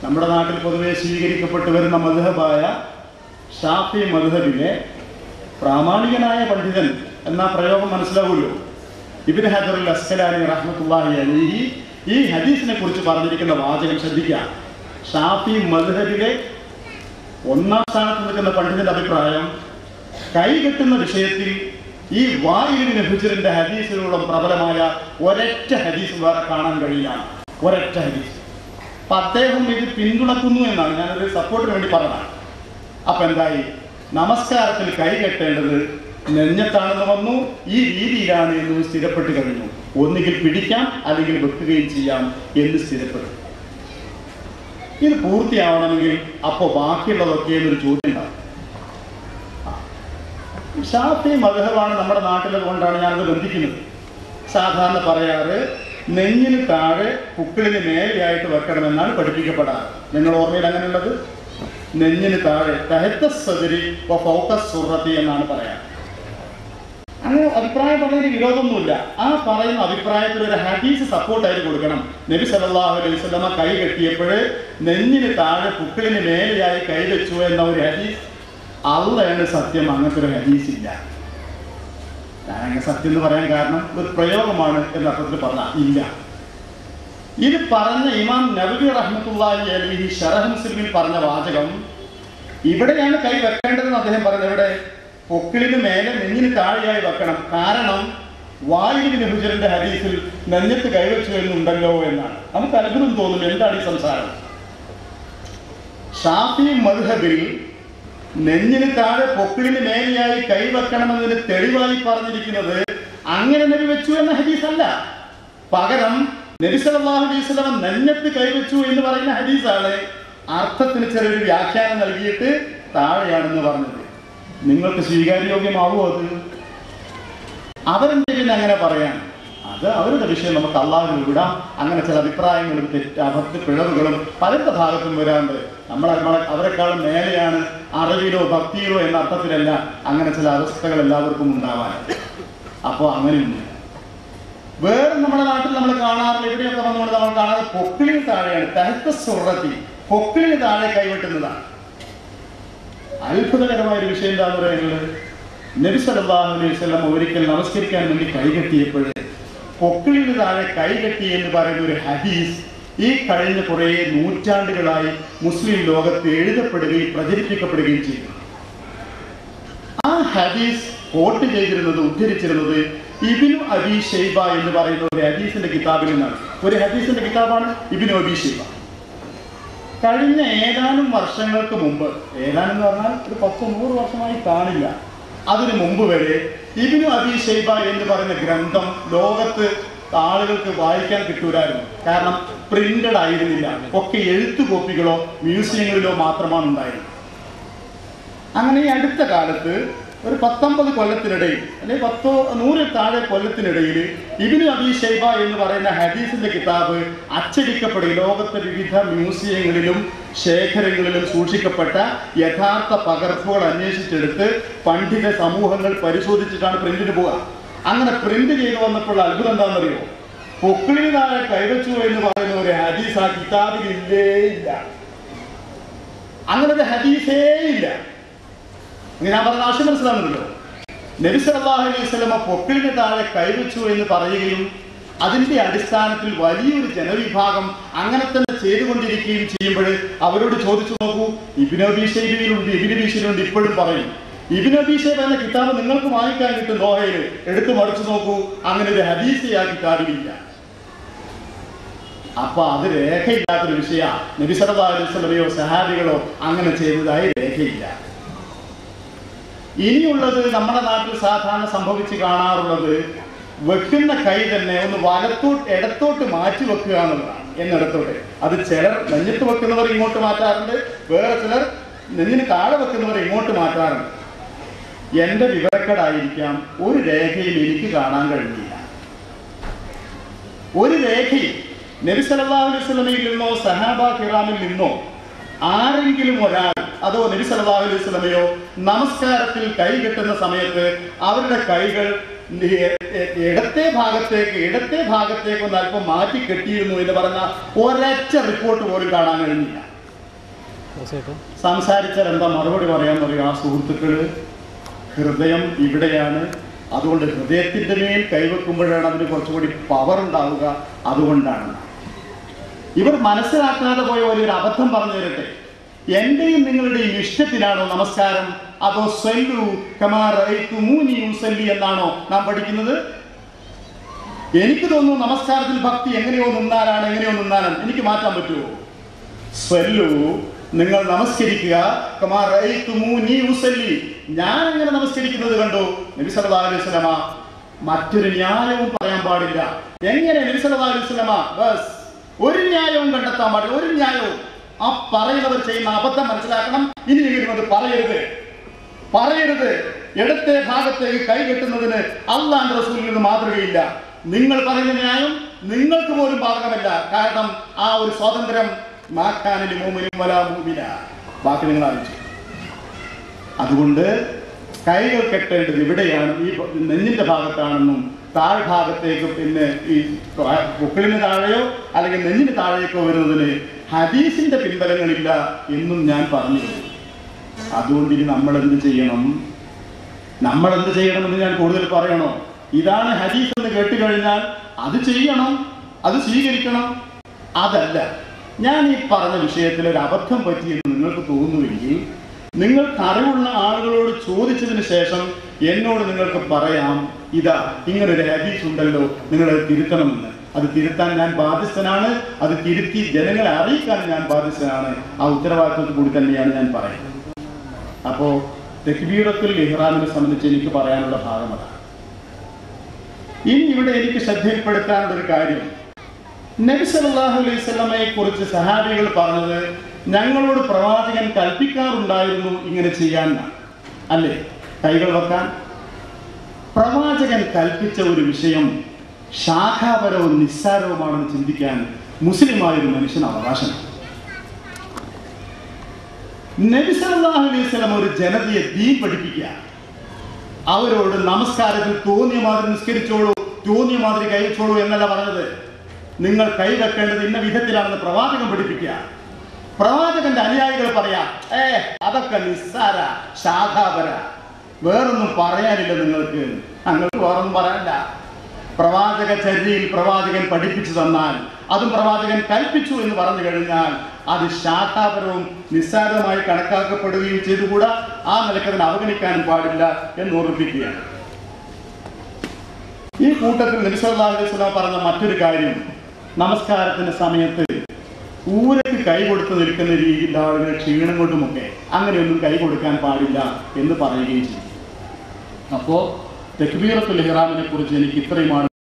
നമ്മുടെ നാട്ടിൽ പൊതുവെ സ്വീകരിക്കപ്പെട്ടു വരുന്ന മദ്ഹബായ ഷാഫി മദ്ഹബിലെ പ്രാമാണികനായ പണ്ഡിതൻ എന്ന പ്രയോഗം മനസ്സിലാവുമല്ലോ. ഇബ്നു ഹജറുൽ അസ്ഖലാനി റഹ്മത്തുള്ളാഹി അലൈഹി ഈ ഹദീസിനെ കുറിച്ച് പറഞ്ഞിരിക്കുന്ന വാചകം ശ്രദ്ധിക്കുക. ഷാഫി മദ്ഹബിലെ ഒന്നാം സ്ഥാനത്ത് നിൽക്കുന്ന പണ്ഡിതന്റെ അഭിപ്രായം, കൈകെട്ടുന്ന വിഷയത്തിൽ ഈ വായിൽ ഇബ്നു ഹുജ്റിന്റെ ഹദീസിലുള്ള പ്രബലമായ ഒരൊറ്റ ഹദീസ് വേറെ കാണാൻ കഴിയില്ല. ഒരൊറ്റ ഹദീസ്. അപ്പൊ അദ്ദേഹം ഇത് പിന്തുണക്കുന്നു എന്നാണ് ഞാനൊരു സപ്പോർട്ടിന് വേണ്ടി പറഞ്ഞതാണ്. അപ്പൊ എന്തായി, നമസ്കാരത്തിൽ കൈകെട്ടേണ്ടത് നെഞ്ഞത്താണെന്ന് വന്നു, ഈ രീതിയിലാണ് എന്ന് സ്ഥിരപ്പെട്ട് കഴിഞ്ഞു. ഒന്നുകിൽ പിടിക്കാം അല്ലെങ്കിൽ വെക്കുകയും ചെയ്യാം എന്ന് സ്ഥിരപ്പെടും. ഇത് പൂർത്തിയാവണമെങ്കിൽ അപ്പോൾ ബാക്കിയുള്ളതൊക്കെ എന്നൊരു ചോദ്യം ഉണ്ടാവും. ഷാഫി മദ്ഹബാണ് നമ്മുടെ നാട്ടിലെ കൊണ്ടാണ് ഞാനത് ബന്ധിക്കുന്നത്. സാധാരണ പറയാറ് നെഞ്ഞിന് താഴെ പുക്കിളിന് മേലെയായിട്ട് വെക്കണമെന്നാണ് പഠിപ്പിക്കപ്പെടാറ്. നിങ്ങൾ ഓർമ്മയിൽ അങ്ങനെയുള്ളത്? നെഞ്ഞിന് താഴെ തഹത്ത സദരി ഫൗക സുറത്തി എന്നാണ് പറയാറ്. അങ്ങനെ അഭിപ്രായം പറയുന്നതിന് വിരോധമൊന്നുമില്ല. ആ പറയുന്ന അഭിപ്രായത്തിൽ ഒരു ഹദീസ് സപ്പോർട്ടായിട്ട് കൊടുക്കണം. നബി സല്ലല്ലാഹു അലൈഹി വസല്ലമ കൈ കെട്ടിയപ്പോൾ നെഞ്ഞിന് താഴെ പുക്കിളിന് മേലെയായി കൈവച്ചു എന്ന ഒരു ഹദീസ് അള്ളയാണ് സത്യം. അങ്ങനത്തെ ഒരു ഹദീസ് ഇല്ല. ഞാനങ്ങനെ സത്യം എന്ന് പറയാൻ കാരണം ഒരു പ്രയോഗമാണ് എന്ന അർത്ഥത്തിൽ പറഞ്ഞാൽ ഇല്ല. ഇത് പറഞ്ഞ ഇമാം നബവി റഹ്മത്തുള്ളാഹി അലൈഹി ശറഹ് മുസ്ലിമിൽ പറഞ്ഞ വാചകം ഇവിടെയാണ് കൈ വെക്കേണ്ടതെന്ന് അദ്ദേഹം പറഞ്ഞത്. ഇവിടെ പൊക്കിളിന് മേലെ നെഞ്ഞിന് താഴെയായി വെക്കണം. കാരണം വായിൽ ഇബ്നു ഹുജ്റിന്റെ ഹദീസിൽ നെഞ്ഞത്ത് കൈവച്ചു എന്നുണ്ടല്ലോ എന്നാണ്. നമുക്ക് അത്ഭുതം തോന്നും, എന്താണ് ഈ സംസാരം? ഷാഫി മദ്ഹബിൽ നെഞ്ഞിന് താഴെ പൊക്കിളിന് മേലെയായി കൈവെക്കണമെന്നതിന് തെളിവായി പറഞ്ഞിരിക്കുന്നത് അങ്ങനെ നബി വെച്ചു എന്ന ഹദീസ് അല്ല. പകരം നബി സല്ലല്ലാഹു അലൈഹി വസല്ലം നെഞ്ഞത്ത് കൈവച്ചു എന്ന് പറയുന്ന ഹദീസാണ് അർത്ഥത്തിന് ചെറിയൊരു വ്യാഖ്യാനം നൽകിയിട്ട് താഴെയാണെന്ന് പറഞ്ഞത്. നിങ്ങൾക്ക് സ്വീകാര്യോഗ്യമാവോ അത്? അവരെന്തെങ്കിലും അങ്ങനെ പറയാൻ, അത് അവരുടെ വിഷയം, നമുക്ക് അള്ളാഹുവിന് വിടാം. അങ്ങനെ ചില അഭിപ്രായങ്ങളും അഭക്തി പിഴവുകളും പലരുടെ ഭാഗത്തും വരാണ്ട് അവരെക്കാളും മേലെയാണ് അറിവിലോ ഭക്തിയിലോ എന്ന അർത്ഥത്തിലല്ല അങ്ങനെ ചില അവസ്ഥകൾ എല്ലാവർക്കും ഉണ്ടാവാൻ. അപ്പോൾ അങ്ങനെയുണ്ട്. വേറെ നമ്മുടെ നാട്ടിൽ നമ്മൾ കാണാറില്ല, ഇവിടെയൊക്കെ വന്നുകൊണ്ട് നമ്മൾ കാണാതെ പൊക്കിളിന് താഴെയാണ് തഹത്ത സുറത്തി, പൊക്കിളിന് താഴെ കൈവെട്ടുന്നതാണ്. അത്ഭുതകരമായ ഒരു വിഷയം എന്താണെന്ന് പറയുന്നത്, നബി സല്ലല്ലാഹു അലൈഹി വസല്ലം ഒരിക്കൽ നമസ്കരിക്കാൻ വേണ്ടി കൈകെട്ടിയപ്പോൾ പൊക്കിളിന് താഴെ കൈകെട്ടി എന്ന് പറയുന്ന ഒരു ഹദീസ് ഈ കഴിഞ്ഞ കുറേ നൂറ്റാണ്ടുകളായി മുസ്ലിം ലോകത്ത് എഴുതപ്പെടുകയും പ്രചരിപ്പിക്കപ്പെടുകയും ചെയ്തു. ആ ഹദീസ് കോട്ട് ചെയ്തിരുന്നത്, ഉദ്ധരിച്ചിരുന്നത് ഇബ്നു അബീ ശൈബ എന്ന് പറയുന്ന ഒരു ഹദീസിന്റെ കിതാബിൽ നിന്നാണ്. ഒരു ഹദീസിന്റെ കിതാബാണ് ഇബ്നു അബീ ശൈബ. കഴിഞ്ഞ ഏതാനും വർഷങ്ങൾക്ക് മുമ്പ്, ഏതാനും എന്ന് പറഞ്ഞാൽ ഒരു 10-100 വർഷമായി കാണില്ല, അതിനു മുമ്പ് വരെ ഇബ്നു അബീ ശൈബ എന്ന് പറയുന്ന ഗ്രന്ഥം ലോകത്ത് ആളുകൾക്ക് വായിക്കാൻ കിട്ടൂലായിരുന്നു. കാരണം പ്രിന്റഡ് ആയിരുന്നില്ല, ഒക്കെ എഴുത്തു കോപ്പികളോ മ്യൂസിയങ്ങളിലോ മാത്രമാണ് ഉണ്ടായിരുന്നത്. അങ്ങനെ ഈ അടുത്ത കാലത്ത് ഒരു 19 കൊല്ലത്തിനിടയിൽ അല്ലെങ്കിൽ 100 താഴെ കൊല്ലത്തിനിടയിൽ ഇബ്നു അബീ ശൈബ എന്ന് പറയുന്ന ഹദീസിന്റെ കിതാബ് അച്ചടിക്കപ്പെടുകയും ലോകത്തെ വിവിധ മ്യൂസിയങ്ങളിലും ശേഖരങ്ങളിലും സൂക്ഷിക്കപ്പെട്ട യഥാർത്ഥ പകർപ്പുകൾ അന്വേഷിച്ചെടുത്ത് പണ്ഡിത സമൂഹങ്ങൾ പരിശോധിച്ചിട്ടാണ് പ്രിന്റിന് പോവുക. അങ്ങനെ പ്രിന്റ് ചെയ്ത് വന്നപ്പോൾ അത്ഭുതം എന്താണെന്നറിയോ? പൊക്കിളിന് താഴെ കൈവച്ചു എന്ന് പറയുന്ന ഒരു ഹദീസ് ആ കിതാബിൽ ഇല്ലേ ഇല്ല. അങ്ങനെ ഒരു ഹദീസേ ഇല്ല. ഞാൻ പറഞ്ഞ ആശയം മനസ്സിലാകുന്നുണ്ടല്ലോ. നബി സല്ലല്ലാഹു അലൈഹി വസല്ലം പൊക്കിളിന് താഴെ കൈവച്ചു എന്ന് പറയുകയും അതിന്റെ അടിസ്ഥാനത്തിൽ വലിയൊരു ജനവിഭാഗം അങ്ങനെ തന്നെ ചെയ്തുകൊണ്ടിരിക്കുകയും ചെയ്യുമ്പോൾ അവരോട് ചോദിച്ചു നോക്കൂ, ഇബ്നു അബീ ശൈബയിലുണ്ട്, ഇബ്നു അബീ ശൈബയിലുണ്ട്, ഇപ്പോഴും പറയും ഇബ്നു അബീ ശൈബ എന്ന കിതാബ് നിങ്ങൾക്ക് വായിക്കാൻ കിട്ടും ദോഹയിൽ, എടുത്തു മറിച്ചു നോക്കൂ, അങ്ങനെ ഒരു ഹദീസ് ആ കിതാബിലില്ല. അപ്പൊ അത് രേഖയില്ലാത്തൊരു വിഷയമാണ്. നബി സല്ലല്ലാഹു അലൈഹി വസല്ലമയോ സഹാബികളോ അങ്ങനെ ചെയ്തതായി രേഖയില്ല. ഇനിയുള്ളത് നമ്മുടെ നാട്ടിൽ സാധാരണ സംഭവിച്ച് കാണാറുള്ളത് വെക്കുന്ന കൈ തന്നെ ഒന്ന് ഇടത്തോട്ട് മാറ്റി വെക്കുക എന്നുള്ളതാണ്. എന്നിടത്തോട്ട് അത് ചിലർ നെഞ്ഞത്ത് വെക്കുന്നവർ ഇങ്ങോട്ട് മാറ്റാറുണ്ട്, വേറെ ചിലർ നെഞ്ഞിന് താഴെ വെക്കുന്നവർ ഇങ്ങോട്ട് മാറ്റാറുണ്ട്. എൻ്റെ വിവരക്കേടായിരിക്കാം, ഒരു രേഖയിൽ എനിക്ക് കാണാൻ കഴിഞ്ഞില്ല. ഒരു രേഖയിൽ നബി സല്ലല്ലാഹു അലൈഹി വസല്ലമയിൽ നിന്നോ സഹാബ കിറാമിൽ നിന്നോ ആരെങ്കിലും ഒരാൾ, അതോ നബി സല്ലല്ലാഹു അലൈഹി വസല്ലമയോ നമസ്കാരത്തിൽ കൈ കെട്ടുന്ന സമയത്ത് അവരുടെ കൈകൾ ഇടത്തെ ഭാഗത്തേക്ക് ഒന്ന് അല്പം മാറ്റി കെട്ടിയിരുന്നു എന്ന് പറഞ്ഞ ഒരൊറ്റ റിപ്പോർട്ട് പോലും കാണാൻ കഴിഞ്ഞില്ല. സംസാരിച്ചാൽ എന്താ മറുപടി പറയാൻ പറയും? ആ സുഹൃത്തുക്കള് ഹൃദയം ഇവിടെയാണ്, അതുകൊണ്ട് ഹൃദയത്തിൻ്റെ മേൽ കൈവെക്കുമ്പോഴാണ് അതിന് കുറച്ചുകൂടി പവർ ഉണ്ടാവുക, അതുകൊണ്ടാണ്. ഇവർ മനസ്സിലാക്കാതെ പോയ വലിയൊരു അബദ്ധം പറഞ്ഞു തരട്ടെ. എന്റെയും നിങ്ങളുടെയും ഇഷ്ടത്തിനാണോ നമസ്കാരം, അതോ സല്ലു കമാ റഅയ്തുമൂനി ഉസല്ലി എന്നാണോ നാം പഠിക്കുന്നത്? എനിക്ക് തോന്നുന്നു നമസ്കാരത്തിൽ ഭക്തി എങ്ങനെയോ നിന്നാലാണ് എനിക്ക് മാറ്റാൻ പറ്റുമോ? സല്ലു, നിങ്ങൾ നമസ്കരിക്കുക, കമാ റഅയ്തുമൂനി ഉസല്ലി, ഞാൻ എങ്ങനെ നമസ്കരിക്കുന്നത് കണ്ടു. നബി സല്ലല്ലാഹു അലൈഹി വസല്ലമ മറ്റൊരു ന്യായവും പറയാൻ പാടില്ല. എങ്ങനെ നബി സല്ലല്ലാഹു അലൈഹി വസല്ലമ ബസ് ഒരു ന്യായവും കണ്ടെത്താൻ പാടില്ല, ഒരു ന്യായവും. ആ പറയുന്നവർ ചെയ്യുന്ന അബദ്ധം മനസ്സിലാക്കണം. ഇനിയെങ്കിലും അത് പറയരുത്. ഇടത്തെ ഭാഗത്തേക്ക് കൈകെട്ടുന്നതിന് അല്ലാഹുവിന്റെ റസൂലിൽ നിന്ന് മാതൃകയില്ല. നിങ്ങൾ പറയുന്ന ന്യായം നിങ്ങൾക്ക് പോലും ബാധകമല്ല. കാരണം ആ ഒരു സ്വാതന്ത്ര്യം മാക്കാനിൽ മുഅ്മിനും വലാ മുഅ്മിന. ബാക്കി നിങ്ങൾ ആലോചിച്ചു. അതുകൊണ്ട് കൈകൾ കെട്ടേണ്ടത് ഇവിടെയാണ്, ഈ നെഞ്ഞിന്റെ ഭാഗത്താണെന്നും താഴ്ഭാഗത്തേക്ക് പിന്നെ ഈ പൊക്കിളിന് താഴെയോ അല്ലെങ്കിൽ നെഞ്ഞിന് താഴേക്കോ വരുന്നതിന് ഹദീസിന്റെ പിൻബലങ്ങളില്ല എന്നും ഞാൻ പറഞ്ഞിരുന്നു. അതുകൊണ്ട് ഇനി നമ്മളെന്ത് ചെയ്യണമെന്ന് ഞാൻ കൂടുതൽ പറയണോ? ഇതാണ് ഹദീസ് എന്ന് കേട്ടുകഴിഞ്ഞാൽ അത് ചെയ്യണം, അത് സ്വീകരിക്കണം. അതല്ല, ഞാൻ ഈ പറഞ്ഞ വിഷയത്തിൽ ഒരു അബദ്ധം പറ്റിയെന്ന് നിങ്ങൾക്ക് തോന്നുമെങ്കിൽ നിങ്ങൾക്ക് അറിവുള്ള ആളുകളോട് ചോദിച്ചതിന് ശേഷം എന്നോട് നിങ്ങൾക്ക് പറയാം, ഇതാ ഇങ്ങനൊരു ഹദീസ് ഉണ്ടല്ലോ, നിങ്ങളത് തിരുത്തണമെന്ന്. അത് തിരുത്താൻ ഞാൻ ബാധ്യസ്ഥനാണ്, അത് തിരുത്തി ജനങ്ങളെ അറിയിക്കാൻ ഞാൻ ബാധ്യസ്ഥനാണ്. ആ ഉത്തരവാദിത്വത്തിൽ കൂടി തന്നെയാണ് ഞാൻ പറയുന്നത്. അപ്പോൾ തക്ബീറത്തുൽ ഇഹ്റാമിനെ സംബന്ധിച്ച് എനിക്ക് പറയാനുള്ള ഭാഗം അതാണ്. ഇനി ഇവിടെ എനിക്ക് ശ്രദ്ധയിൽപ്പെടുത്താനുള്ള ഒരു കാര്യം, നബി സല്ലല്ലാഹു അലൈഹി വസല്ലമയെ കുറിച്ച് സഹാബികൾ പറഞ്ഞത് ഞങ്ങളോട് പ്രവാചകൻ കൽപ്പിക്കാറുണ്ടായിരുന്നു ഇങ്ങനെ ചെയ്യാൻ, അല്ലേ? കൈകൾ വെക്കാൻ പ്രവാചകൻ കൽപ്പിച്ച ഒരു വിഷയം ശാഖാപരവും നിസ്സാരവുമാണെന്ന് ചിന്തിക്കാൻ മുസ്ലിമായൊരു മനുഷ്യന് അവകാശമാണ്. നബി സല്ലല്ലാഹു അലൈഹി വസല്ലം ഒരു ജനതയെ ദീൻ പഠിപ്പിക്കുക, അവരോട് നമസ്കാരത്തിൽ തോന്നിയ മാതിരി നിസ്കരിച്ചോളൂ, തോന്നിയ മാതിരി കൈവച്ചോളൂ എന്നല്ല പറഞ്ഞത്. നിങ്ങൾ കൈ വെക്കേണ്ടത് ഇന്ന വിധത്തിലാണെന്ന് പ്രവാചകൻ പഠിപ്പിക്കുക. പ്രവാചകന്റെ അനുയായികൾ പറയാ, അതൊക്കെ നിസ്സാര, ശാഖാപര, വേറൊന്നും പറയാനില്ല നിങ്ങൾക്ക് വേറൊന്നും പറയാനില്ല. പ്രവാചക ചര്യയിൽ പ്രവാചകൻ പഠിപ്പിച്ചു തന്നാൽ, അതും പ്രവാചകൻ കൽപ്പിച്ചു എന്ന് പറഞ്ഞു കഴിഞ്ഞാൽ അത് ശാഖാപരവും നിസ്സാരമായി കണക്കാക്കപ്പെടുകയും ചെയ്തുകൂടാ. ആ നിലക്കതിനെ അവഗണിക്കാനും പാടില്ല എന്ന് ഓർമ്മിപ്പിക്കുകയാണ്. ഈ കൂട്ടത്തിൽ നബി സല്ലല്ലാഹു അലൈഹി വസല്ലം പറഞ്ഞ മറ്റൊരു കാര്യം, നമസ്കാരത്തിന്റെ സമയത്ത് ഊരക്ക് കൈ കൊടുത്ത് നിൽക്കുന്ന രീതിയിൽ ആളുകൾ ക്ഷീണം കൊണ്ടുമൊക്കെ അങ്ങനെയൊന്നും കൈ കൊടുക്കാൻ പാടില്ല എന്ന് പറയുകയും ചെയ്തു. അപ്പോൾ തക്ബീറത്തുൽ ഇഹ്റാമിനെ കുറിച്ച് എനിക്ക് ഇത്രയുമാണ്